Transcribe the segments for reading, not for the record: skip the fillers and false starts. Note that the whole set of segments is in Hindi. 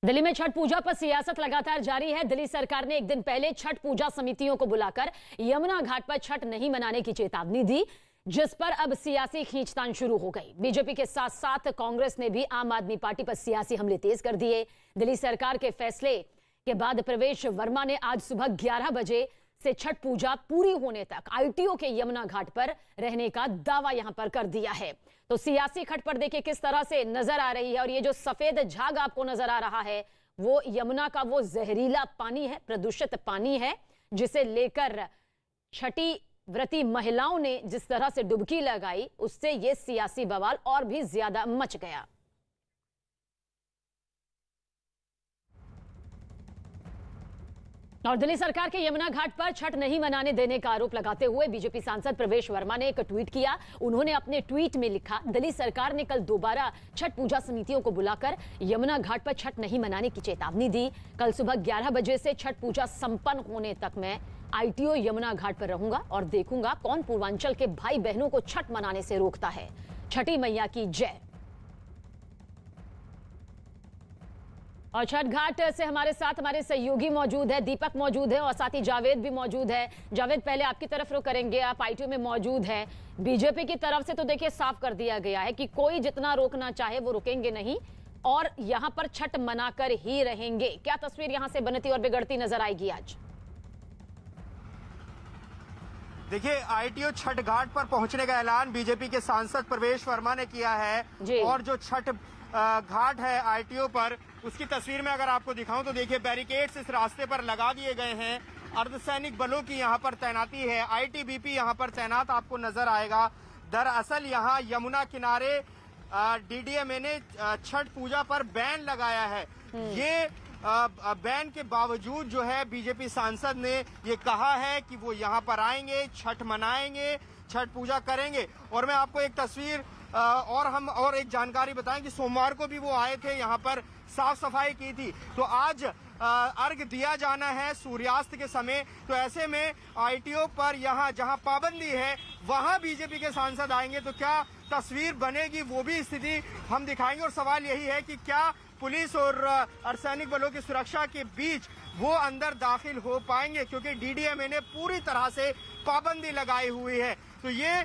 दिल्ली में छठ पूजा पर सियासत लगातार जारी है। दिल्ली सरकार ने एक दिन पहले छठ पूजा समितियों को बुलाकर यमुना घाट पर छठ नहीं मनाने की चेतावनी दी, जिस पर अब सियासी खींचतान शुरू हो गई। बीजेपी के साथ साथ कांग्रेस ने भी आम आदमी पार्टी पर सियासी हमले तेज कर दिए। दिल्ली सरकार के फैसले के बाद प्रवेश वर्मा ने आज सुबह 11 बजे से छठ पूजा पूरी होने तक आईटीओ के यमुना घाट पर रहने का दावा यहां पर कर दिया है। तो सियासी खटपट देखिए किस तरह से नजर आ रही है। और ये जो सफेद झाग आपको नजर आ रहा है वो यमुना का वो जहरीला पानी है, प्रदूषित पानी है, जिसे लेकर छठी व्रती महिलाओं ने जिस तरह से डुबकी लगाई, उससे ये सियासी बवाल और भी ज्यादा मच गया। और दिल्ली सरकार के यमुना घाट पर छठ नहीं मनाने देने का आरोप लगाते हुए बीजेपी सांसद प्रवेश वर्मा ने एक ट्वीट किया। उन्होंने अपने ट्वीट में लिखा, दिल्ली सरकार ने कल दोबारा छठ पूजा समितियों को बुलाकर यमुना घाट पर छठ नहीं मनाने की चेतावनी दी। कल सुबह 11 बजे से छठ पूजा संपन्न होने तक मैं आईटीओ यमुना घाट पर रहूंगा और देखूंगा कौन पूर्वांचल के भाई बहनों को छठ मनाने से रोकता है। छठी मैया की जय। और छठ घाट से हमारे साथ हमारे सहयोगी मौजूद है, दीपक मौजूद है और साथ ही जावेद भी मौजूद है। जावेद, पहले आपकी तरफ रुख करेंगे, आप आईटीओ में मौजूद है। बीजेपी की तरफ से तो देखिए साफ कर दिया गया है कि कोई जितना रोकना चाहे वो रुकेंगे नहीं और यहां पर छठ मनाकर ही रहेंगे। क्या तस्वीर यहां से बनती और बिगड़ती नजर आएगी आज? देखिए, आईटीओ छठ घाट पर पहुंचने का ऐलान बीजेपी के सांसद प्रवेश वर्मा ने किया है। और जो छठ घाट है आईटीओ पर, उसकी तस्वीर में अगर आपको दिखाऊं तो देखिए बैरिकेड्स इस रास्ते पर लगा दिए गए हैं। अर्धसैनिक बलों की यहां पर तैनाती है। आईटीबीपी यहां पर तैनात आपको नजर आएगा। दरअसल यहां यमुना किनारे डीडीएमए ने छठ पूजा पर बैन लगाया है। ये बैन के बावजूद जो है बीजेपी सांसद ने ये कहा है कि वो यहाँ पर आएंगे, छठ मनाएंगे, छठ पूजा करेंगे। और मैं आपको एक तस्वीर और एक जानकारी बताएं कि सोमवार को भी वो आए थे, यहाँ पर साफ सफाई की थी। तो आज अर्घ दिया जाना है सूर्यास्त के समय। तो ऐसे में आईटीओ पर यहाँ जहाँ पाबंदी है वहाँ बीजेपी के सांसद आएंगे तो क्या तस्वीर बनेगी, वो भी स्थिति हम दिखाएंगे। और सवाल यही है कि क्या पुलिस और अर्धसैनिक बलों की सुरक्षा के बीच वो अंदर दाखिल हो पाएंगे, क्योंकि डीडीएमए ने पूरी तरह से पाबंदी लगाई हुई है। तो ये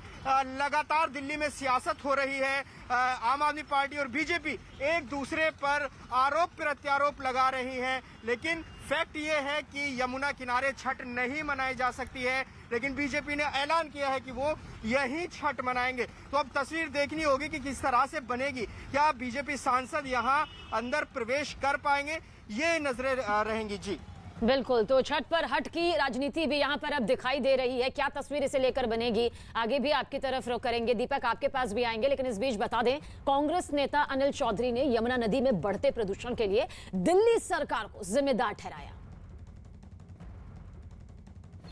लगातार दिल्ली में सियासत हो रही है। आम आदमी पार्टी और बीजेपी एक दूसरे पर आरोप प्रत्यारोप लगा रही हैं, लेकिन फैक्ट ये है कि यमुना किनारे छठ नहीं मनाई जा सकती है। लेकिन बीजेपी ने ऐलान किया है कि वो यही छठ मनाएंगे। तो अब तस्वीर देखनी होगी कि किस तरह से बनेगी। क्या बीजेपी सांसद यहाँ अंदर प्रवेश कर पाएंगे, ये नजरें रहेंगी। जी बिल्कुल, तो छठ पर हट की राजनीति भी यहाँ पर अब दिखाई दे रही है। क्या तस्वीर इसे लेकर बनेगी, आगे भी आपकी तरफ रुख करेंगे। दीपक, आपके पास भी आएंगे, लेकिन इस बीच बता दें, कांग्रेस नेता अनिल चौधरी ने यमुना नदी में बढ़ते प्रदूषण के लिए दिल्ली सरकार को जिम्मेदार ठहराया।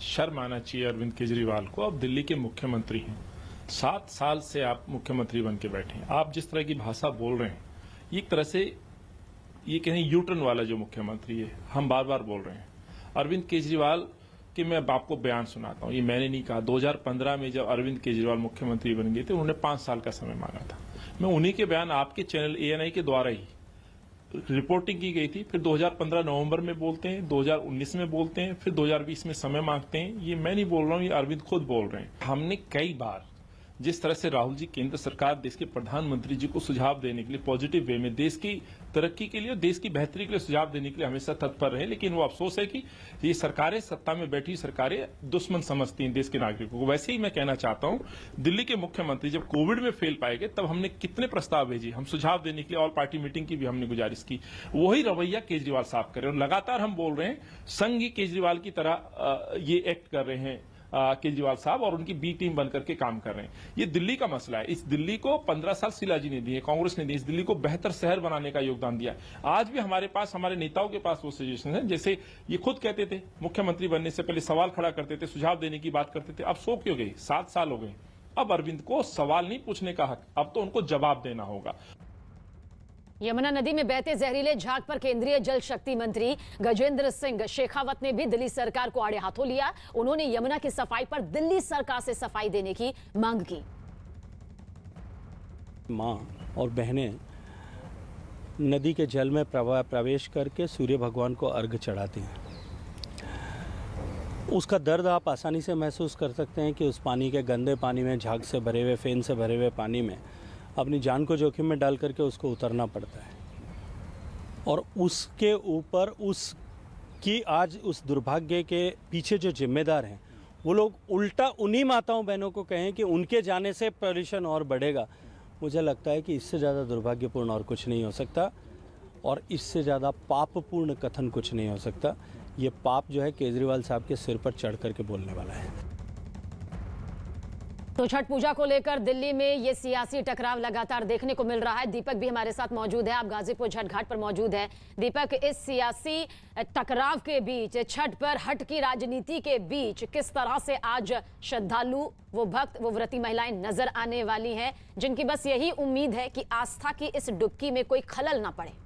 शर्म आना चाहिए अरविंद केजरीवाल को। अब दिल्ली के मुख्यमंत्री हैं, 7 साल से आप मुख्यमंत्री बन के बैठे हैं। आप जिस तरह की भाषा बोल रहे हैं, एक तरह से ये कहीं यूटर्न वाला जो मुख्यमंत्री है, हम बार बार बोल रहे हैं। अरविंद केजरीवाल के मैं आपको बयान सुनाता हूं, ये मैंने नहीं कहा। 2015 में जब अरविंद केजरीवाल मुख्यमंत्री बन गए थे, उन्होंने 5 साल का समय मांगा था। मैं उन्हीं के बयान आपके चैनल ANI के द्वारा ही रिपोर्टिंग की गई थी। फिर 2015 नवंबर में बोलते हैं, 2019 में बोलते हैं, फिर 2020 में समय मांगते हैं। ये मैं नहीं बोल रहा हूं, ये अरविंद खुद बोल रहे हैं। हमने कई बार, जिस तरह से राहुल जी केंद्र सरकार देश के प्रधानमंत्री जी को सुझाव देने के लिए पॉजिटिव वे में देश की तरक्की के लिए, देश की बेहतरी के लिए सुझाव देने के लिए हमेशा तत्पर रहे, लेकिन वो अफसोस है कि ये सरकारें, सत्ता में बैठी सरकारें दुश्मन समझती हैं देश के नागरिकों को। वैसे ही मैं कहना चाहता हूं, दिल्ली के मुख्यमंत्री जब कोविड में फेल पाए गए, तब हमने कितने प्रस्ताव भेजे, हम सुझाव देने के लिए ऑल पार्टी मीटिंग की भी हमने गुजारिश की। वही रवैया केजरीवाल साफ करें। और लगातार हम बोल रहे हैं, संघ ही केजरीवाल की तरह ये एक्ट कर रहे हैं केजरीवाल साहब, और उनकी बी टीम बनकर के काम कर रहे हैं। ये दिल्ली का मसला है। इस दिल्ली को 15 साल शीला जी ने दिए, कांग्रेस ने दिए, इस दिल्ली को बेहतर शहर बनाने का योगदान दिया। आज भी हमारे पास, हमारे नेताओं के पास वो सजेशन है। जैसे ये खुद कहते थे, मुख्यमंत्री बनने से पहले सवाल खड़ा करते थे, सुझाव देने की बात करते थे। अब सो क्यों गई? 7 साल हो गए। अब अरविंद को सवाल नहीं पूछने का हक, अब तो उनको जवाब देना होगा। यमुना नदी में बहते जहरीले झाग पर केंद्रीय जल शक्ति मंत्री गजेंद्र सिंह शेखावत ने भी दिल्ली सरकार को आड़े हाथों लिया। उन्होंने यमुना की सफाई पर दिल्ली सरकार से सफाई देने की मांग की। मां और बहनें नदी के जल में प्रवेश करके सूर्य भगवान को अर्घ चढ़ाती हैं। उसका दर्द आप आसानी से महसूस कर सकते हैं कि उस पानी के गंदे पानी में, झाग से भरे हुए, फेन से भरे हुए पानी में अपनी जान को जोखिम में डाल करके उसको उतरना पड़ता है। और उसके ऊपर उसकी आज उस दुर्भाग्य के पीछे जो जिम्मेदार हैं वो लोग उल्टा उन्हीं माताओं बहनों को कहें कि उनके जाने से पॉल्यूशन और बढ़ेगा। मुझे लगता है कि इससे ज़्यादा दुर्भाग्यपूर्ण और कुछ नहीं हो सकता और इससे ज़्यादा पापपूर्ण कथन कुछ नहीं हो सकता। ये पाप जो है केजरीवाल साहब के सिर पर चढ़ करके बोलने वाला है। तो छठ पूजा को लेकर दिल्ली में ये सियासी टकराव लगातार देखने को मिल रहा है। दीपक भी हमारे साथ मौजूद है, आप गाजीपुर छठ घाट पर मौजूद है। दीपक, इस सियासी टकराव के बीच, छठ पर हट की राजनीति के बीच किस तरह से आज श्रद्धालु, वो भक्त, वो व्रती महिलाएं नजर आने वाली हैं जिनकी बस यही उम्मीद है कि आस्था की इस डुबकी में कोई खलल ना पड़े।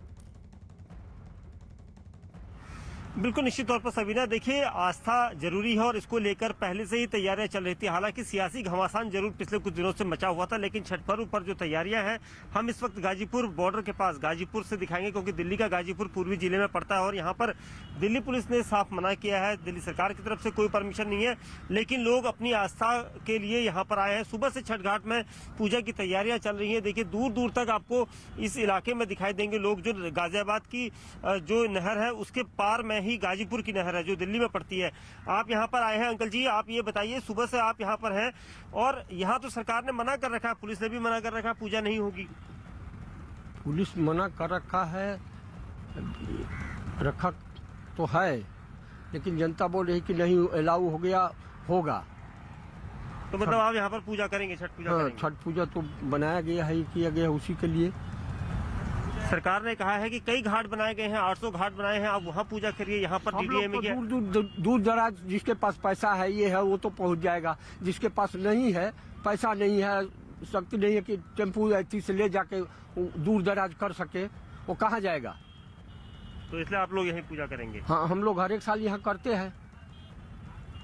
बिल्कुल निश्चित तौर पर सबीना, देखिए आस्था जरूरी है और इसको लेकर पहले से ही तैयारियां चल रही थी। हालांकि सियासी घमासान जरूर पिछले कुछ दिनों से मचा हुआ था, लेकिन छठ पर्व पर जो तैयारियां हैं, हम इस वक्त गाजीपुर बॉर्डर के पास गाजीपुर से दिखाएंगे क्योंकि दिल्ली का गाजीपुर पूर्वी जिले में पड़ता है और यहाँ पर दिल्ली पुलिस ने साफ मना किया है, दिल्ली सरकार की तरफ से कोई परमिशन नहीं है, लेकिन लोग अपनी आस्था के लिए यहाँ पर आए हैं। सुबह से छठ घाट में पूजा की तैयारियां चल रही है। देखिए दूर दूर तक आपको इस इलाके में दिखाई देंगे लोग। जो गाजियाबाद की जो नहर है उसके पार में ही गाजीपुर की नहर है जो दिल्ली में पड़ती है। आप यहाँ पर आए हैं। अंकल जी, आप ये बताइए, सुबह से आप यहाँ पर हैं और यहाँ तो सरकार ने मना कर रखा है, पुलिस ने भी मना कर रखा है, पूजा नहीं होगी। पुलिस मना कर रखा है, रखा तो है, लेकिन जनता बोल रही कि नहीं अलाउ हो गया, होगा। तो मतलब आप यहाँ पर पूजा करेंगे, छठ पूजा करेंगे? छठ पूजा तो बनाया गया है, किया गया उसी के लिए। सरकार ने कहा है कि कई घाट बनाए गए हैं, 800 घाट बनाए हैं, आप वहाँ पूजा करिए। यहाँ पर डीडीए में क्या दूर दराज जिसके पास पैसा है, ये है, वो तो पहुँच जाएगा। जिसके पास नहीं है, पैसा नहीं है, शक्ति नहीं है कि टेम्पू ऐसी से ले जाके दूर दराज कर सके, वो कहाँ जाएगा? तो इसलिए आप लोग यहीं पूजा करेंगे? हाँ, हम लोग हर एक साल यहाँ करते हैं,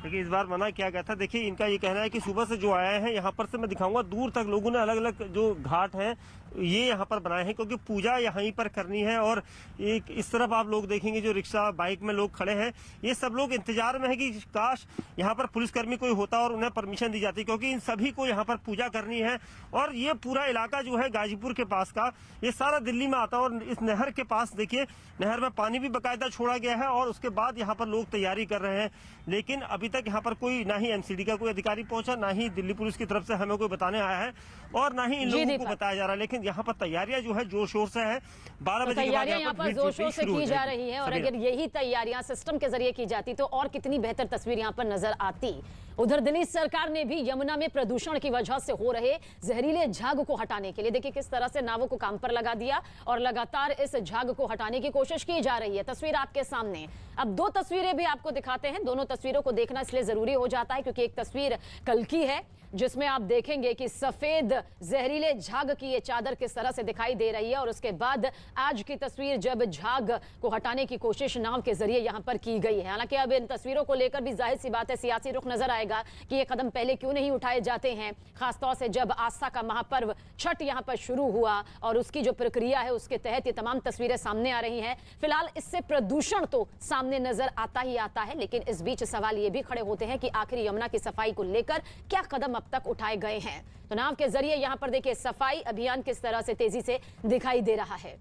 लेकिन इस बार मना किया गया था। देखिए इनका ये कहना है कि सुबह से जो आए हैं यहाँ पर से मैं दिखाऊंगा, दूर तक लोगों ने अलग अलग जो घाट हैं ये यहाँ पर बनाए हैं क्योंकि पूजा यहीं पर करनी है। और एक इस तरफ आप लोग देखेंगे जो रिक्शा बाइक में लोग खड़े हैं, ये सब लोग इंतजार में है कि काश यहाँ पर पुलिसकर्मी कोई होता और उन्हें परमिशन दी जाती, क्योंकि इन सभी को यहाँ पर पूजा करनी है। और ये पूरा इलाका जो है गाजीपुर के पास का, ये सारा दिल्ली में आता है। और इस नहर के पास देखिए, नहर में पानी भी बाकायदा छोड़ा गया है और उसके बाद यहाँ पर लोग तैयारी कर रहे हैं। लेकिन अभी तक यहाँ पर कोई, ना ही एमसीडी का कोई अधिकारी पहुंचा, ना ही दिल्ली पुलिस की तरफ से हमें कोई बताने आया है और ना ही इन लोगों को बताया जा रहा है। लेकिन यहाँ पर तैयारियां जो है जोर शोर से है। 12 बजे के बाद यहाँ पर जोर शोर से की जा रही है और अगर यही तैयारियां सिस्टम के जरिए की जाती तो और कितनी बेहतर तस्वीर यहाँ पर नजर आती। उधर दिल्ली सरकार ने भी यमुना में प्रदूषण की वजह से हो रहे जहरीले झाग को हटाने के लिए देखिए किस तरह से नावों को काम पर लगा दिया और लगातार इस झाग को हटाने की कोशिश की जा रही है। तस्वीर आपके सामने। अब दो तस्वीरें भी आपको दिखाते हैं। दोनों तस्वीरों को देखना इसलिए जरूरी हो जाता है क्योंकि एक तस्वीर कल की है जिसमें आप देखेंगे कि सफेद जहरीले झाग की ये चादर किस तरह से दिखाई दे रही है और उसके बाद आज की तस्वीर जब झाग को हटाने की कोशिश नाव के जरिए यहां पर की गई है। हालांकि अब इन तस्वीरों को लेकर भी जाहिर सी बात है सियासी रुख नजर आएगा कि ये कदम पहले क्यों नहीं उठाए जाते हैं, खासतौर से जब आस्था का महापर्व छठ यहां पर शुरू हुआ और उसकी जो प्रक्रिया है उसके तहत ये तमाम तस्वीरें सामने आ रही हैं। फिलहाल इससे प्रदूषण तो सामने नजर आता ही आता है, लेकिन इस बीच सवाल ये भी खड़े होते हैं कि आखिर यमुना की सफाई को लेकर क्या कदम अब तक उठाए गए हैं। तो नाव के जरिए यहां पर देखिए सफाई अभियान किस तरह से तेजी से दिखाई दे रहा है।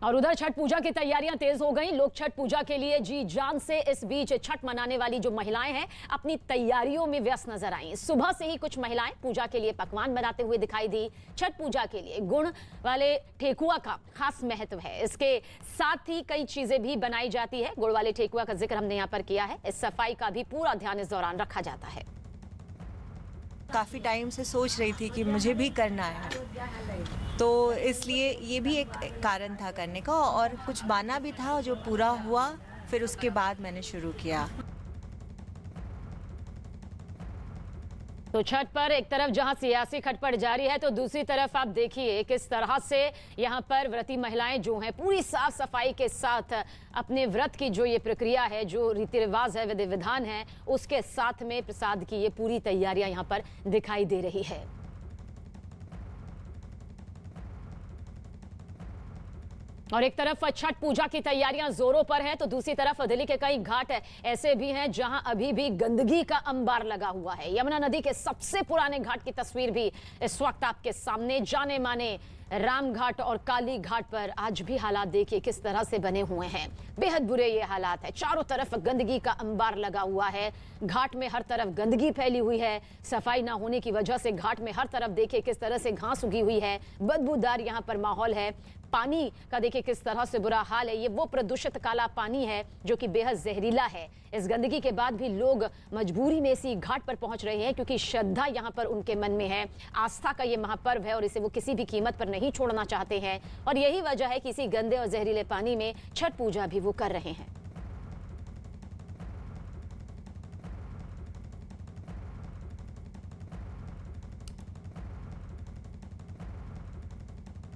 और उधर छठ पूजा की तैयारियां तेज हो गई। लोग छठ पूजा के लिए जी जान से इस बीच छठ मनाने वाली जो महिलाएं हैं अपनी तैयारियों में व्यस्त नजर आई। सुबह से ही कुछ महिलाएं पूजा के लिए पकवान बनाते हुए दिखाई दी। छठ पूजा के लिए गुड़ वाले ठेकुआ का खास महत्व है, इसके साथ ही कई चीजें भी बनाई जाती है। गुड़ वाले ठेकुआ का जिक्र हमने यहाँ पर किया है। इस सफाई का भी पूरा ध्यान इस दौरान रखा जाता है। काफ़ी टाइम से सोच रही थी कि मुझे भी करना है, तो इसलिए ये भी एक कारण था करने का और कुछ बाना भी था जो पूरा हुआ, फिर उसके बाद मैंने शुरू किया। तो छठ पर एक तरफ जहां सियासी खटपट जारी है तो दूसरी तरफ आप देखिए किस तरह से यहां पर व्रती महिलाएं जो हैं पूरी साफ सफाई के साथ अपने व्रत की जो ये प्रक्रिया है, जो रीति रिवाज है, विधि विधान है, उसके साथ में प्रसाद की ये पूरी तैयारियां यहां पर दिखाई दे रही है। और एक तरफ छठ पूजा की तैयारियां जोरों पर है तो दूसरी तरफ दिल्ली के कई घाट ऐसे भी हैं जहां अभी भी गंदगी का अंबार लगा हुआ है। यमुना नदी के सबसे पुराने घाट की तस्वीर भी इस वक्त आपके सामने। जाने माने राम घाट और काली घाट पर आज भी हालात देखिए किस तरह से बने हुए हैं। बेहद बुरे ये हालात है। चारों तरफ गंदगी का अंबार लगा हुआ है। घाट में हर तरफ गंदगी फैली हुई है। सफाई ना होने की वजह से घाट में हर तरफ देखिए किस तरह से घास उगी हुई है। बदबूदार यहाँ पर माहौल है। पानी का देखिए किस तरह से बुरा हाल है। ये वो प्रदूषित काला पानी है जो कि बेहद जहरीला है। इस गंदगी के बाद भी लोग मजबूरी में इसी घाट पर पहुंच रहे हैं क्योंकि श्रद्धा यहाँ पर उनके मन में है। आस्था का ये महापर्व है और इसे वो किसी भी कीमत पर नहीं छोड़ना चाहते हैं और यही वजह है कि इसी गंदे और जहरीले पानी में छठ पूजा भी वो कर रहे हैं।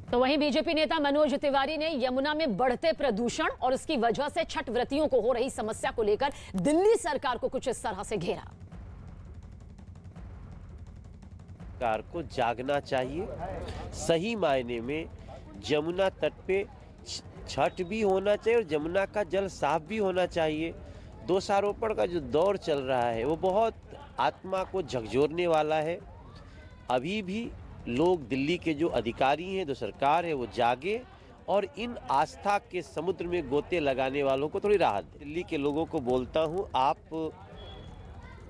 तो वहीं बीजेपी नेता मनोज तिवारी ने यमुना में बढ़ते प्रदूषण और उसकी वजह से छठ व्रतियों को हो रही समस्या को लेकर दिल्ली सरकार को कुछ इस तरह से घेरा। सरकार को जागना चाहिए। सही मायने में यमुना तट पे छठ भी होना चाहिए और यमुना का जल साफ भी होना चाहिए। दोषारोपण का जो दौर चल रहा है वो बहुत आत्मा को झकझोरने वाला है। अभी भी लोग, दिल्ली के जो अधिकारी हैं, जो सरकार है, वो जागे और इन आस्था के समुद्र में गोते लगाने वालों को थोड़ी राहत दे। दिल्ली के लोगों को बोलता हूँ, आप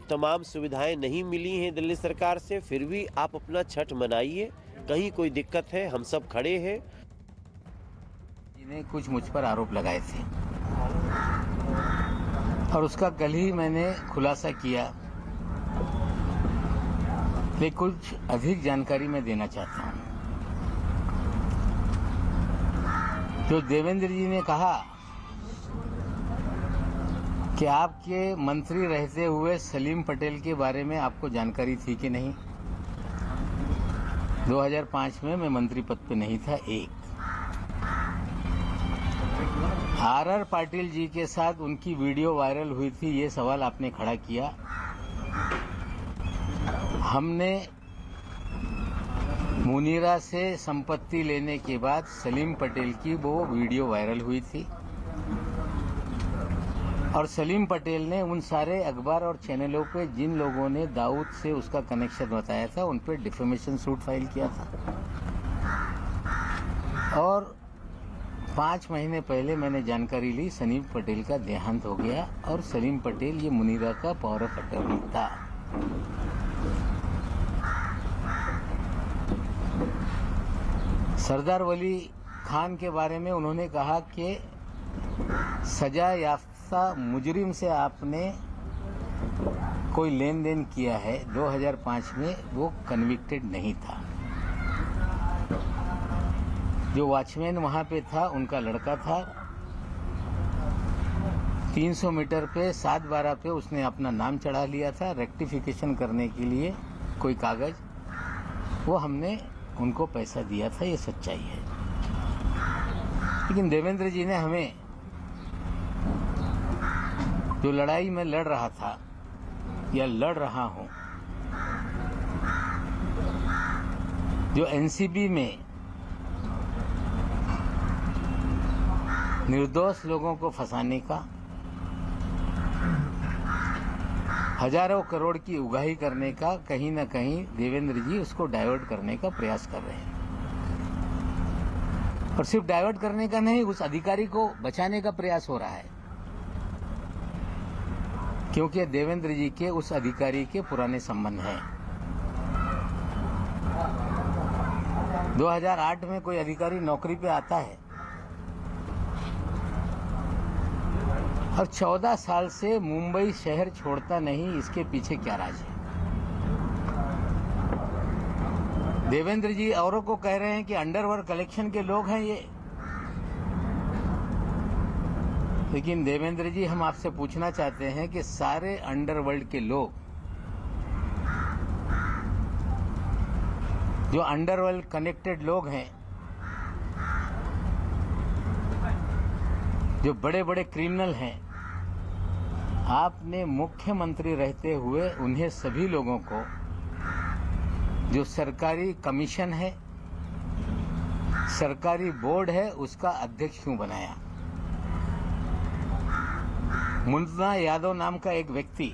तमाम सुविधाएं नहीं मिली हैं दिल्ली सरकार से, फिर भी आप अपना छठ मनाइए। कहीं कोई दिक्कत है, हम सब खड़े हैं। इन्हें कुछ मुझ पर आरोप लगाए थे और उसका कल ही मैंने खुलासा किया, लेकिन कुछ अधिक जानकारी मैं देना चाहता हूं। जो देवेंद्र जी ने कहा कि आपके मंत्री रहते हुए सलीम पटेल के बारे में आपको जानकारी थी कि नहीं। 2005 में मैं मंत्री पद पे नहीं था। आर पाटिल जी के साथ उनकी वीडियो वायरल हुई थी, ये सवाल आपने खड़ा किया। हमने मुनीरा से संपत्ति लेने के बाद सलीम पटेल की वो वीडियो वायरल हुई थी और सलीम पटेल ने उन सारे अखबार और चैनलों पे जिन लोगों ने दाऊद से उसका कनेक्शन बताया था उन पे डिफेमेशन सूट फाइल किया था। और 5 महीने पहले मैंने जानकारी ली सलीम पटेल का देहांत हो गया और सलीम पटेल ये मुनीरा का पावर ऑफ अटॉर्नी था। सरदार वली खान के बारे में उन्होंने कहा कि सजा याफ्ता मुजरिम से आपने कोई लेन देन किया है। 2005 में वो कन्विक्टेड नहीं था। जो वॉचमैन वहां पे था उनका लड़का था। 300 मीटर पे 7/12 पे उसने अपना नाम चढ़ा लिया था रेक्टिफिकेशन करने के लिए कोई कागज, वो हमने उनको पैसा दिया था, ये सच्चाई है। लेकिन देवेंद्र जी ने हमें जो लड़ाई में लड़ रहा था या लड़ रहा हूं, जो एनसीबी में निर्दोष लोगों को फंसाने का, हजारों करोड़ की उगाही करने का, कहीं न कहीं देवेंद्र जी उसको डाइवर्ट करने का प्रयास कर रहे हैं। और सिर्फ डाइवर्ट करने का नहीं, उस अधिकारी को बचाने का प्रयास हो रहा है, क्योंकि देवेंद्र जी के उस अधिकारी के पुराने संबंध हैं। 2008 में कोई अधिकारी नौकरी पे आता है और 14 साल से मुंबई शहर छोड़ता नहीं, इसके पीछे क्या राज है? देवेंद्र जी औरों को कह रहे हैं कि अंडरवर्ल्ड कलेक्शन के लोग हैं ये, लेकिन देवेंद्र जी हम आपसे पूछना चाहते हैं कि सारे अंडरवर्ल्ड के लोग, जो अंडरवर्ल्ड कनेक्टेड लोग हैं, जो बड़े बड़े क्रिमिनल हैं, आपने मुख्यमंत्री रहते हुए उन्हें सभी लोगों को जो सरकारी कमीशन है, सरकारी बोर्ड है उसका अध्यक्ष क्यों बनाया? मुन्ना यादव नाम का एक व्यक्ति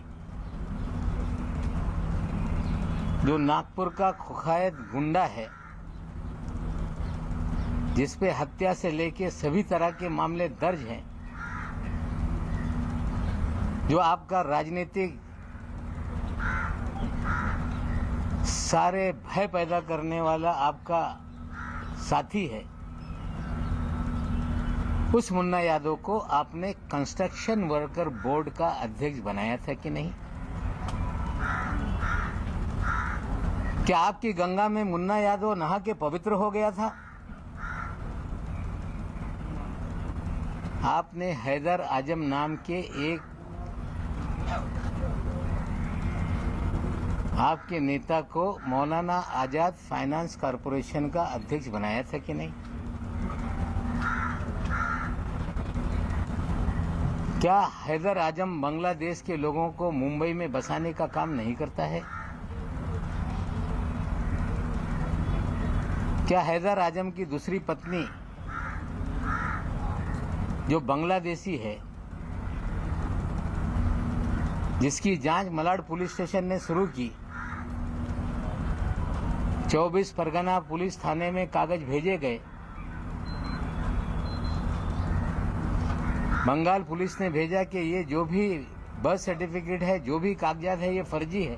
जो नागपुर का कुख्यात गुंडा है, जिसपे हत्या से लेके सभी तरह के मामले दर्ज हैं, जो आपका राजनीतिक सारे भय पैदा करने वाला आपका साथी है, उस मुन्ना यादव को आपने कंस्ट्रक्शन वर्कर बोर्ड का अध्यक्ष बनाया था कि नहीं? क्या आपकी गंगा में मुन्ना यादव नहा के पवित्र हो गया था? आपने हैदर आजम नाम के एक आपके नेता को मौलाना आजाद फाइनेंस कॉरपोरेशन का अध्यक्ष बनाया था कि नहीं? क्या हैदर आजम बांग्लादेश के लोगों को मुंबई में बसाने का काम नहीं करता है? क्या हैदर आजम की दूसरी पत्नी जो बांग्लादेशी है, जिसकी जांच मलाड पुलिस स्टेशन ने शुरू की, 24 परगना पुलिस थाने में कागज भेजे गए, बंगाल पुलिस ने भेजा कि ये जो भी बर्थ सर्टिफिकेट है, जो भी कागजात है, ये फर्जी है।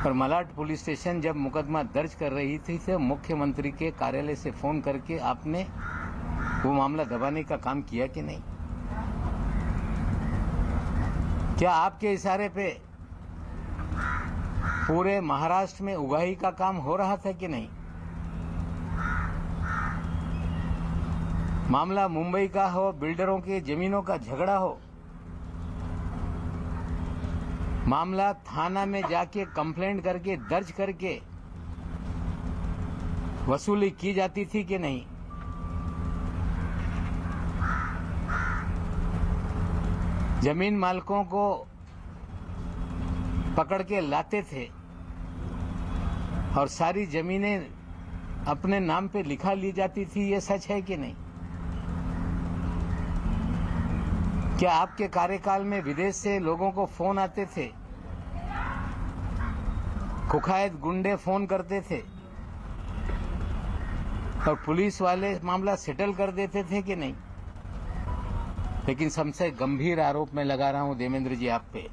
पर मलाड पुलिस स्टेशन जब मुकदमा दर्ज कर रही थी तो मुख्यमंत्री के कार्यालय से फोन करके आपने वो मामला दबाने का काम किया कि नहीं? क्या आपके इशारे पे पूरे महाराष्ट्र में उगाही का काम हो रहा था कि नहीं? मामला मुंबई का हो, बिल्डरों के जमीनों का झगड़ा हो, मामला थाना में जाके कंप्लेंट करके दर्ज करके वसूली की जाती थी कि नहीं? जमीन मालिकों को पकड़ के लाते थे और सारी जमीनें अपने नाम पे लिखा ली जाती थी, ये सच है कि नहीं? क्या आपके कार्यकाल में विदेश से लोगों को फोन आते थे, कुख्यात गुंडे फोन करते थे और पुलिस वाले मामला सेटल कर देते थे कि नहीं? लेकिन सबसे गंभीर आरोप मैं लगा रहा हूं देवेंद्र जी आप पे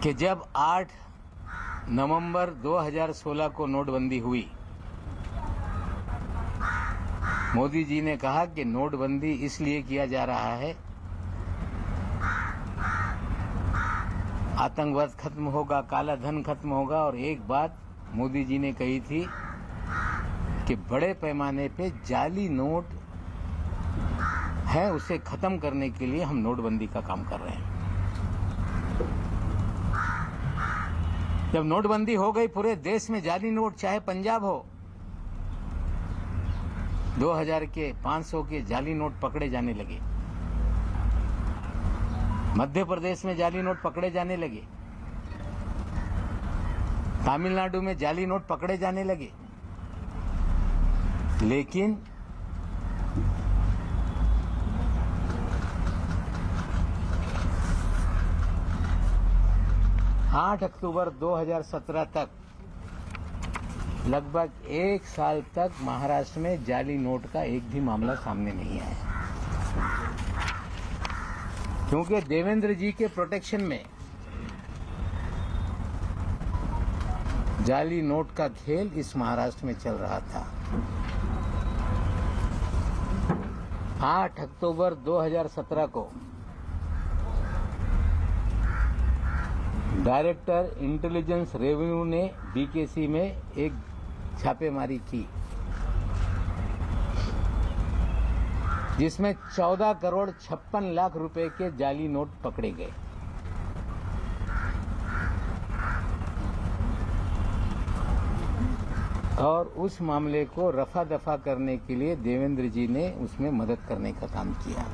कि जब 8 नवंबर 2016 को नोटबंदी हुई, मोदी जी ने कहा कि नोटबंदी इसलिए किया जा रहा है, आतंकवाद खत्म होगा, काला धन खत्म होगा। और एक बात मोदी जी ने कही थी कि बड़े पैमाने पे जाली नोट है, उसे खत्म करने के लिए हम नोटबंदी का काम कर रहे हैं। जब नोटबंदी हो गई, पूरे देश में जाली नोट, चाहे पंजाब हो, 2000 के 500 के जाली नोट पकड़े जाने लगे, मध्य प्रदेश में जाली नोट पकड़े जाने लगे, तमिलनाडु में जाली नोट पकड़े जाने लगे। लेकिन आठ अक्टूबर 2017 तक, लगभग 1 साल तक महाराष्ट्र में जाली नोट का एक भी मामला सामने नहीं आया, क्योंकि देवेंद्र जी के प्रोटेक्शन में जाली नोट का खेल इस महाराष्ट्र में चल रहा था। 8 अक्टूबर 2017 को डायरेक्टर इंटेलिजेंस रेवेन्यू ने बीकेसी में एक छापेमारी की, जिसमें 14 करोड़ 56 लाख रुपए के जाली नोट पकड़े गए। और उस मामले को रफा दफा करने के लिए देवेंद्र जी ने उसमें मदद करने का काम किया।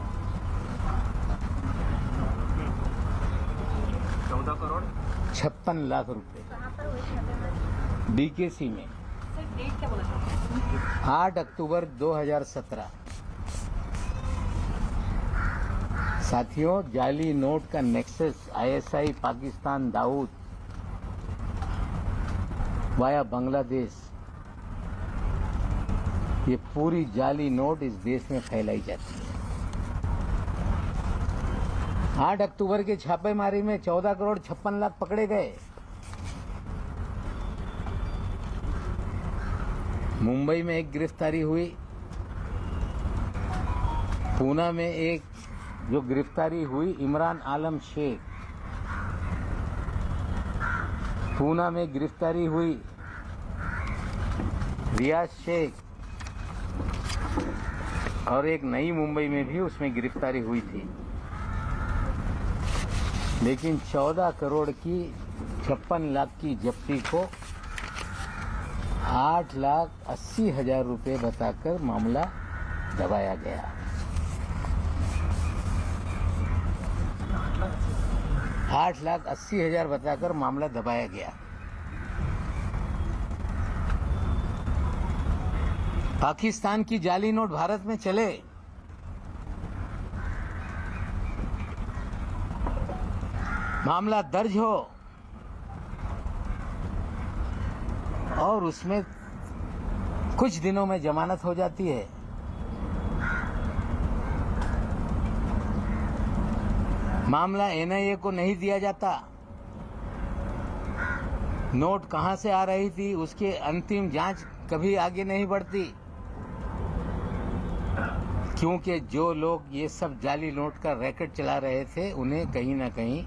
14 करोड़ 56 लाख रुपए डीकेसी में 8 अक्टूबर 2017। साथियों, जाली नोट का nexus ISI Pakistan Dawood via Bangladesh, ये पूरी जाली नोट इस देश में फैलाई जाती है। 8 अक्टूबर के छापेमारी में 14 करोड़ 56 लाख पकड़े गए। मुंबई में एक गिरफ्तारी हुई, पूना में एक जो गिरफ्तारी हुई इमरान आलम शेख, पूना में गिरफ्तारी हुई रियाज शेख, और एक नई मुंबई में भी उसमें गिरफ्तारी हुई थी। लेकिन 14 करोड़ की 56 लाख की जब्ती को 8,80,000 रुपए बताकर मामला दबाया गया। 8,80,000 बताकर मामला दबाया गया। पाकिस्तान की जाली नोट भारत में चले, मामला दर्ज हो और उसमें कुछ दिनों में जमानत हो जाती है। मामला एनआईए को नहीं दिया जाता। नोट कहां से आ रही थी उसके अंतिम जांच कभी आगे नहीं बढ़ती, क्योंकि जो लोग ये सब जाली नोट का रैकेट चला रहे थे उन्हें कहीं ना कहीं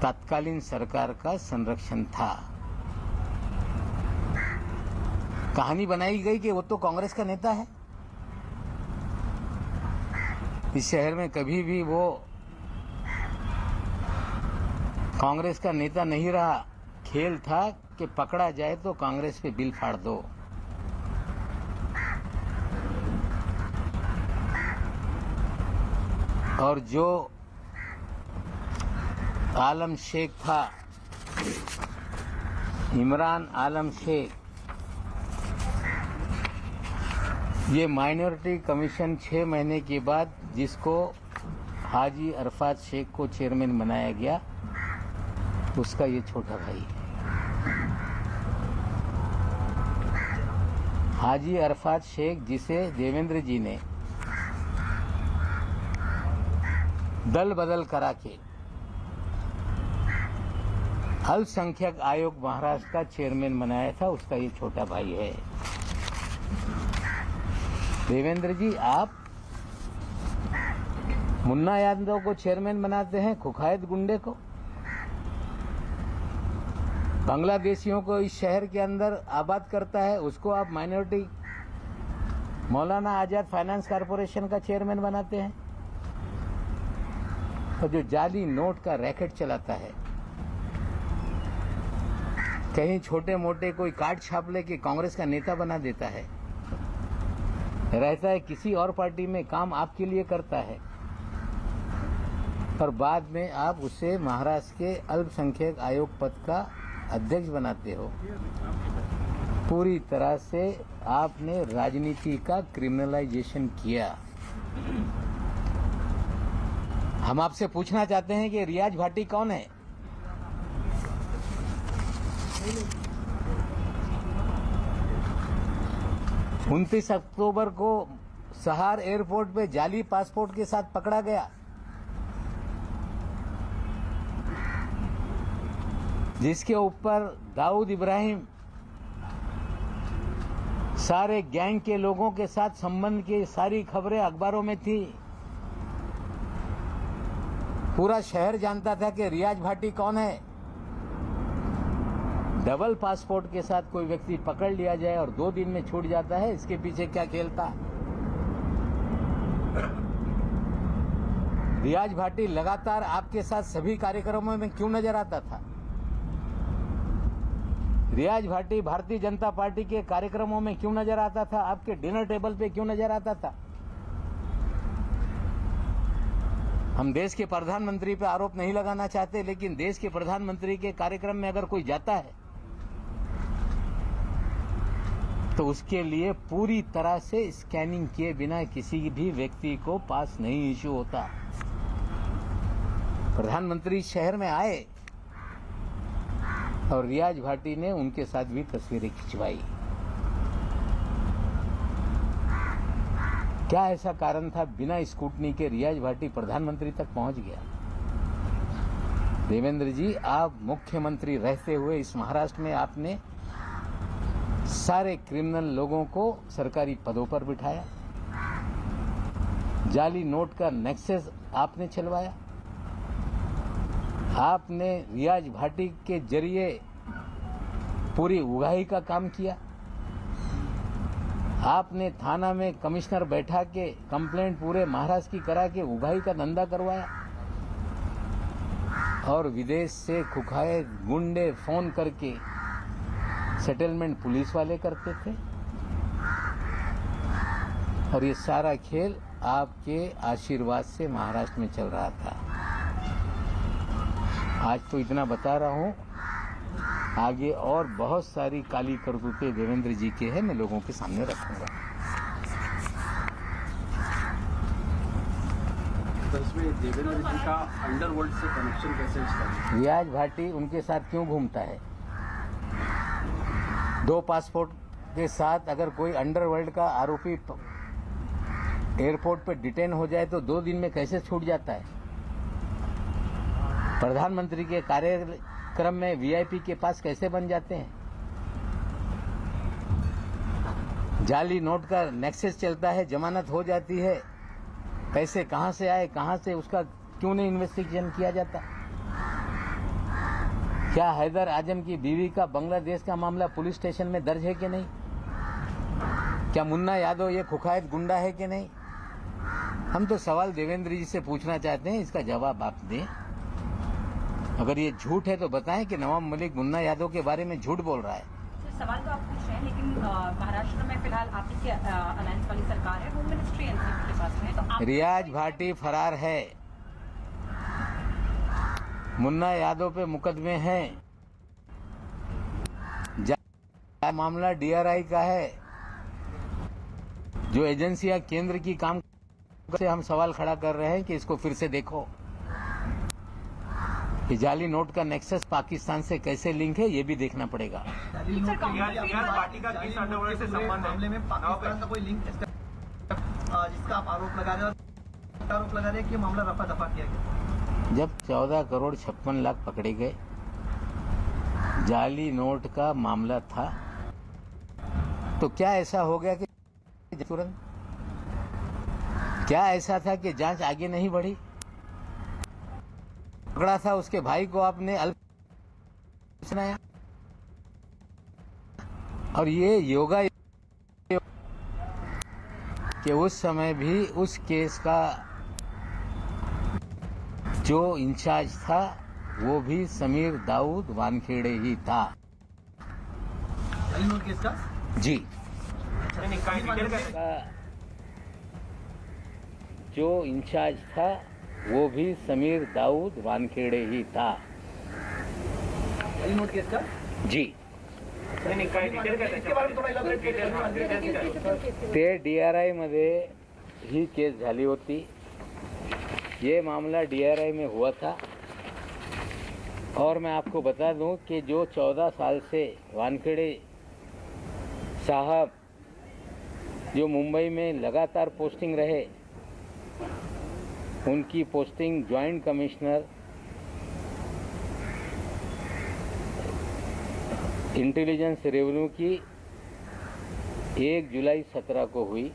तत्कालीन सरकार का संरक्षण था। कहानी बनाई गई कि वो तो कांग्रेस का नेता है। इस शहर में कभी भी वो कांग्रेस का नेता नहीं रहा। खेल था कि पकड़ा जाए तो कांग्रेस पे बिल फाड़ दो। और जो आलम शेख था, इमरान आलम शेख, ये माइनॉरिटी कमीशन 6 महीने के बाद जिसको हाजी अरफात शेख को चेयरमैन बनाया गया, उसका ये छोटा भाई है। हाजी अरफात शेख जिसे देवेंद्र जी ने दल बदल करा के अल्पसंख्यक आयोग महाराष्ट्र का चेयरमैन बनाया था, उसका ये छोटा भाई है। देवेंद्र जी, आप मुन्ना यादव को चेयरमैन बनाते हैं, कुखायत गुंडे को। बांग्लादेशियों को इस शहर के अंदर आबाद करता है, उसको आप minority Maulana Azad finance corporation का चेयरमैन बनाते हैं। और जो जाली नोट का रैकेट चलाता है, कहीं छोटे मोटे कोई कार्ड छाप लेके कांग्रेस का नेता बना देता है, रहता है किसी और पार्टी में, काम आपके लिए करता है, और बाद में आप उसे महाराष्ट्र के अल्पसंख्यक आयोग पद का अध्यक्ष बनाते हो। पूरी तरह से आपने राजनीति का क्रिमिनलाइजेशन किया। हम आपसे पूछना चाहते हैं कि रियाज भाटी कौन है? उनतीस अक्टूबर को सहार एयरपोर्ट पे जाली पासपोर्ट के साथ पकड़ा गया, जिसके ऊपर दाऊद इब्राहिम सारे गैंग के लोगों के साथ संबंध की सारी खबरें अखबारों में थी। पूरा शहर जानता था कि रियाज भाटी कौन है। डबल पासपोर्ट के साथ कोई व्यक्ति पकड़ लिया जाए और 2 दिन में छूट जाता है, इसके पीछे क्या खेल था? रियाज भाटी लगातार आपके साथ सभी कार्यक्रमों में क्यों नजर आता था? रियाज भाटी भारतीय जनता पार्टी के कार्यक्रमों में क्यों नजर आता था? आपके डिनर टेबल पे क्यों नजर आता था? हम देश के प्रधानमंत्री पे आरोप नहीं लगाना चाहते, लेकिन देश के प्रधानमंत्री के कार्यक्रम में अगर कोई जाता है तो उसके लिए पूरी तरह से स्कैनिंग किए बिना किसी भी व्यक्ति को पास नहीं इश्यू होता। प्रधानमंत्री शहर में आए और रियाज भाटी ने उनके साथ भी तस्वीरें खिंचवाई। क्या ऐसा कारण था बिना स्कूटनी के रियाज भाटी प्रधानमंत्री तक पहुंच गया? देवेंद्र जी, आप मुख्यमंत्री रहते हुए इस महाराष्ट्र में आपने सारे क्रिमिनल लोगों को सरकारी पदों पर बिठाया, जाली नोट का नेक्सस आपने चलवाया, आपने रियाज भाटी के जरिए पूरी उगाही का काम किया, आपने थाना में कमिश्नर बैठा के कंप्लेंट पूरे महाराष्ट्र की करा के उगाही का धंधा करवाया, और विदेश से खुखाए गुंडे फोन करके सेटलमेंट पुलिस वाले करते थे। और ये सारा खेल आपके आशीर्वाद से महाराष्ट्र में चल रहा था। आज तो इतना बता रहा हूं, आगे और बहुत सारी काली करतूतें देवेंद्र जी के हैं, मैं लोगों के सामने रखूंगा। तो इसमें देवेंद्र जी का अंडरवर्ल्ड से कनेक्शन कैसे है? रियाज भाटी उनके साथ क्यों घूमता है? 2 पासपोर्ट के साथ अगर कोई अंडरवर्ल्ड का आरोपी एयरपोर्ट पर डिटेन हो जाए तो 2 दिन में कैसे छूट जाता है? प्रधानमंत्री के कार्यक्रम में वीआईपी के पास कैसे बन जाते हैं? जाली नोट का नेक्सस चलता है, जमानत हो जाती है, पैसे कहां से आए, कहां से, उसका क्यों नहीं इन्वेस्टिगेशन किया जाता? क्या हैदर आजम की बीवी का बांग्लादेश का मामला पुलिस स्टेशन में दर्ज है कि नहीं? क्या मुन्ना यादव ये खुखायत गुंडा है कि नहीं? हम तो सवाल देवेंद्र जी से पूछना चाहते हैं, इसका जवाब आप दें। अगर ये झूठ है तो बताएं कि नवाब मलिक मुन्ना यादव के बारे में झूठ बोल रहा है। सवाल तो आप पूछ रहे हैं, लेकिन महाराष्ट्र में फिलहाल आप ही की अलायंस वाली सरकार है, होम मिनिस्ट्री एनसीपी के पास है, तो रियाज भाटी फरार है, मुन्ना यादव पे मुकदमे हैं, मामला डीआरआई का है। जो एजेंसियां केंद्र की काम से हम सवाल खड़ा कर रहे हैं कि इसको फिर से देखो कि जाली नोट का नेक्सस पाकिस्तान से कैसे लिंक है, ये भी देखना पड़ेगा। पार्टी का किस अंडरवर्ल्ड से संबंध मामले में पाकिस्तान का कोई लिंक जिसका आप आरोप लगा रहे हैं कि मामला रफा दफा किया गया? जब 14 करोड़ 56 लाख पकड़े गए, जाली नोट का मामला था, तो क्या ऐसा हो गया कि तुरंत, क्या ऐसा था कि जांच आगे नहीं बढ़ी? पकड़ा था उसके भाई को आपने अल्प सुनाया, और ये योगा कि उस समय भी उस केस का जो इंचार्ज था वो भी समीर दाऊद वानखेड़े ही था। केस का? जी, जो इंचार्ज था वो भी समीर दाऊद वानखेड़े ही था। नोट केस का? जी, ते डीआरआई मध्ये ही केस झाली होती। ये मामला डीआरआई में हुआ था, और मैं आपको बता दूं कि जो 14 साल से वानखेड़े साहब जो मुंबई में लगातार पोस्टिंग रहे, उनकी posting joint commissioner intelligence revenue की 1 जुलाई 17 को हुई,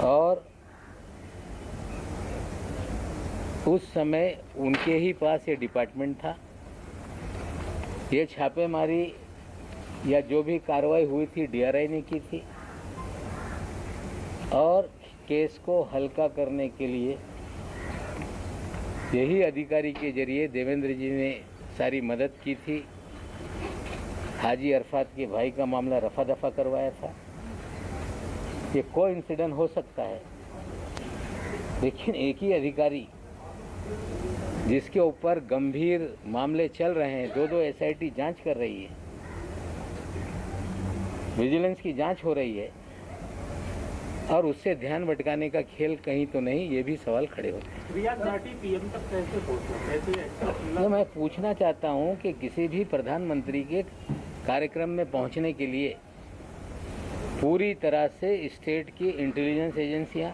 और उस समय उनके ही पास ये डिपार्टमेंट था। ये छापेमारी या जो भी कार्रवाई हुई थी डीआरआई ने की थी, और केस को हल्का करने के लिए यही अधिकारी के जरिए देवेंद्र जी ने सारी मदद की थी। हाजी अरफात के भाई का मामला रफा दफा करवाया था। ये कोई इंसिडेंट हो सकता है, लेकिन एक ही अधिकारी जिसके ऊपर गंभीर मामले चल रहे हैं, 2-2 एसआईटी जांच कर रही है, विजिलेंस की जांच हो रही है और उससे ध्यान भटकाने का खेल कहीं तो नहीं, ये भी सवाल खड़े होते हैं। रियाज भाटी पीएम तक कैसे पहुंचे? तो मैं पूछना चाहता हूं कि किसी भी प्रधानमंत्री के कार्यक्रम में पहुंचने के लिए पूरी तरह से स्टेट की इंटेलिजेंस एजेंसियां,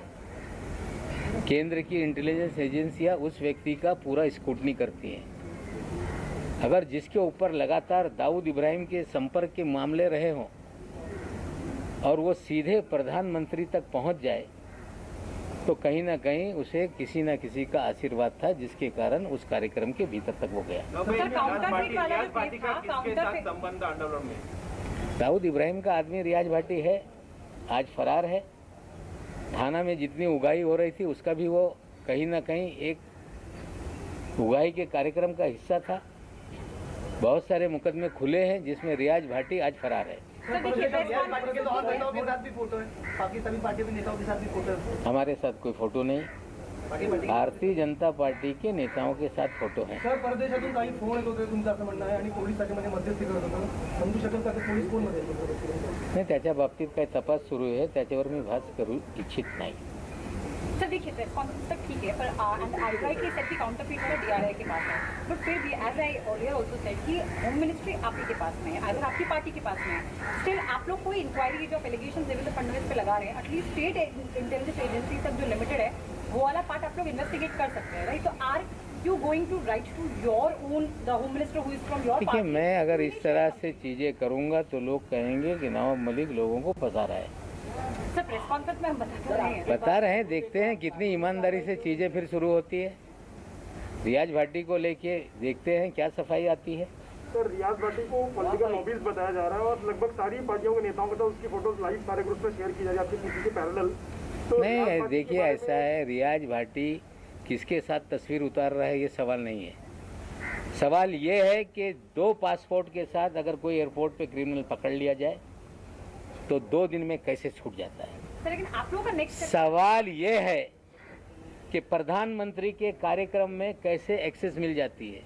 केंद्र की इंटेलिजेंस एजेंसियां उस व्यक्ति का पूरा स्क्रूटनी करती हैं। अगर जिसके ऊपर लगातार दाऊद इब्राहिम के संपर्क के मामले रहे हों और वो सीधे प्रधानमंत्री तक पहुंच जाए तो कहीं ना कहीं उसे किसी न किसी का आशीर्वाद था, जिसके कारण उस कार्यक्रम के भीतर तक वो गया। दाऊद इब्राहिम का आदमी रियाज भाटी है, आज फरार है। थाना में जितनी उगाही हो रही थी उसका भी वो कहीं ना कहीं एक उगाही के कार्यक्रम का हिस्सा था। बहुत सारे मुकदमे खुले हैं जिसमें रियाज भाटी आज फरार है। हमारे साथ कोई फोटो नहीं, भारतीय जनता पार्टी के नेताओं के साथ फोटो है। सर, परदेशातून काही फोन येत होते तुमचं असं म्हणणं आहे आणि पोलीस त्याच्यामध्ये मध्यस्थी करत होतं, समजू शकेल का ते पोलीस कोण मध्ये? नाही, त्याच्या बाबतीत काही तपास सुरू आहे, त्याच्यावर मी भाष्य करू इच्छित नाही। सर देखिए प्रेस कॉन्फ्रेंस तक ठीक है, पर एंड आई राइटली सेड कि काउंटरफीट का डीआरआई के पास है, बट फिर भी as I earlier also said कि होम मिनिस्ट्री आप ही के पास में है, अगर आपकी पार्टी के पास में है, स्टिल आप लोग कोई इंक्वायरी जो एलिगेशन देवेंद्र फडणवीस पे लगा रहे हैं, एटलीस्ट स्टेट इंटेलिजेंस एजेंसी तक जो लिमिटेड है वो वाला पार्ट आप लोग इन्वेस्टिगेट कर सकते हैं, राइट? तो are you going to write to your own the home minister who is from your देखिए, मैं अगर इस तरह से चीजें करूंगा तो लोग कहेंगे कि नवाब मलिक लोगों को फंसा रहा है। सर प्रेस कॉन्फ्रेंस में हम बता रहे हैं, देखते हैं कितनी ईमानदारी से चीजें फिर शुरू होती है। रियाज भाटी को लेके देखते हैं क्या सफाई आती है। सर, रियाज भाटी को पॉलिटिकल लॉबीज बताया जा रहा है और लगभग सारी पार्टियों के नेताओं के साथ उसकी फोटोज लाइव सारे ग्रुप में शेयर की जा रही है, आपकी पीछे के पैरेलल। तो नहीं, देखिए ऐसा है, रियाज भाटी किसके साथ तस्वीर उतार रहा है ये सवाल नहीं है। सवाल ये है कि 2 पासपोर्ट के साथ अगर कोई एयरपोर्ट पे क्रिमिनल पकड़ लिया जाए तो 2 दिन में कैसे छूट जाता है। सर, लेकिन आप लोगों का नेक्स्ट सवाल ये है कि प्रधानमंत्री के कार्यक्रम में कैसे एक्सेस मिल जाती है।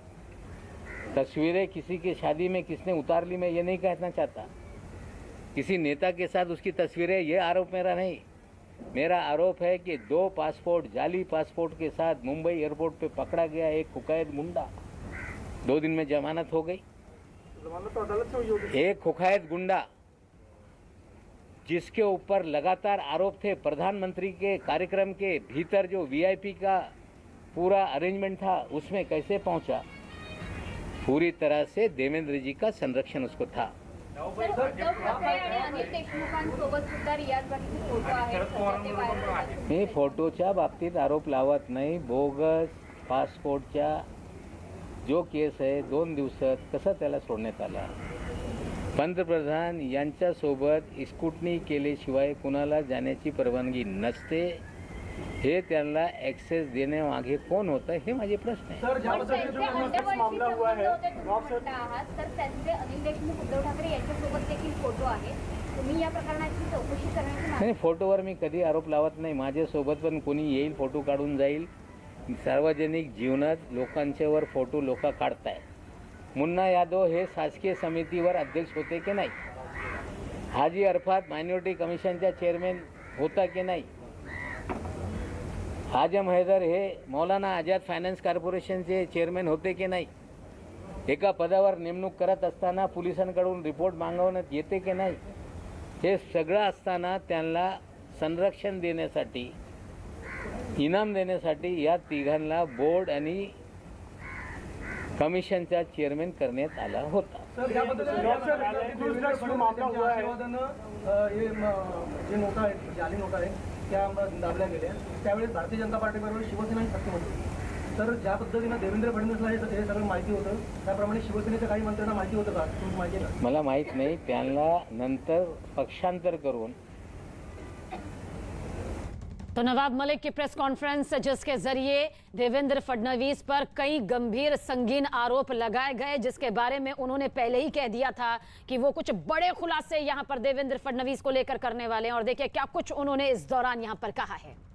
तस्वीरें किसी की शादी में किसने उतार ली, मैं ये नहीं कहना चाहता। किसी नेता के साथ उसकी तस्वीरें, ये आरोप मेरा नहीं। मेरा आरोप है कि 2 पासपोर्ट, जाली पासपोर्ट के साथ मुंबई एयरपोर्ट पे पकड़ा गया एक कुकैद गुंडा, 2 दिन में जमानत हो गई। जमानत तो अदालत से हुई होगी। एक कुकैद गुंडा जिसके ऊपर लगातार आरोप थे, प्रधानमंत्री के कार्यक्रम के भीतर जो वीआईपी का पूरा अरेंजमेंट था उसमें कैसे पहुंचा। पूरी तरह से देवेंद्र जी का संरक्षण उसको था। मी फोटोच्या बाबतीत आरोप लावत नाही। बोगस पासपोर्टच्या जो केस आहे 2 दिवसात कसा त्याला सोडण्यात आला। पंतप्रधान यांच्यासोबत स्क्रूटनी केल्याशिवाय कुणाला जाण्याची परवानगी नसते। हे त्यांना ॲक्सेस देण्यामागे कोण होतं हे माझे प्रश्न आहे। सर, मामला हुआ है अनिल देशमुख, उद्धव ठाकरे यांच्यासोबत देखील फोटो आहे, तुम्ही या प्रकरणाची चौकशी करण्याची नाही, फोटोवर मी कधी आरोप लावत नाही। माझ्यासोबत पण कोणी येईल, फोटो काढून जाईल। सार्वजनिक जीवनात लोकांच्यावर फोटो लोक काढताय। मुन्ना यादव हे शासकीय समितीवर अध्यक्ष होते की नाही? हाजी अरफात मायनॉरिटी कमिशनचा चेअरमॅन होता की नाही? आजम हैदर हे मौलाना आझाद फायनान्स कॉर्पोरेशनचे चेअरमॅन होते की नाही? एका पदावर नेमणूक करत असताना पोलिसांकडून रिपोर्ट मागवण्यात येते की नाही? हे सगळं असताना त्यांना संरक्षण देण्यासाठी, इनाम देण्यासाठी या तिघांना बोर्ड आणि कमिशनचा चेअरमॅन करण्यात आला होता। सर, याबद्दल मामला हुआ है, हे जे नोटा आहेत, जाली नोटा आहेत त्या दाबल्या गेल्या, त्यावेळेस भारतीय जनता पार्टीबरोबर शिवसेना सत्तेमध्ये होती। तर ज्या पद्धतीनं देवेंद्र फडणवीसला हे सगळं माहिती होतं, त्याप्रमाणे शिवसेनेच्या काही मंत्र्यांना माहिती होतं का? तुम्ही माहिती आहे का? मला माहीत नाही, त्यांना नंतर पक्षांतर करून। तो नवाब मलिक की प्रेस कॉन्फ्रेंस जिसके जरिए देवेंद्र फडणवीस पर कई गंभीर संगीन आरोप लगाए गए, जिसके बारे में उन्होंने पहले ही कह दिया था कि वो कुछ बड़े खुलासे यहां पर देवेंद्र फडणवीस को लेकर करने वाले हैं। और देखिए क्या कुछ उन्होंने इस दौरान यहां पर कहा है।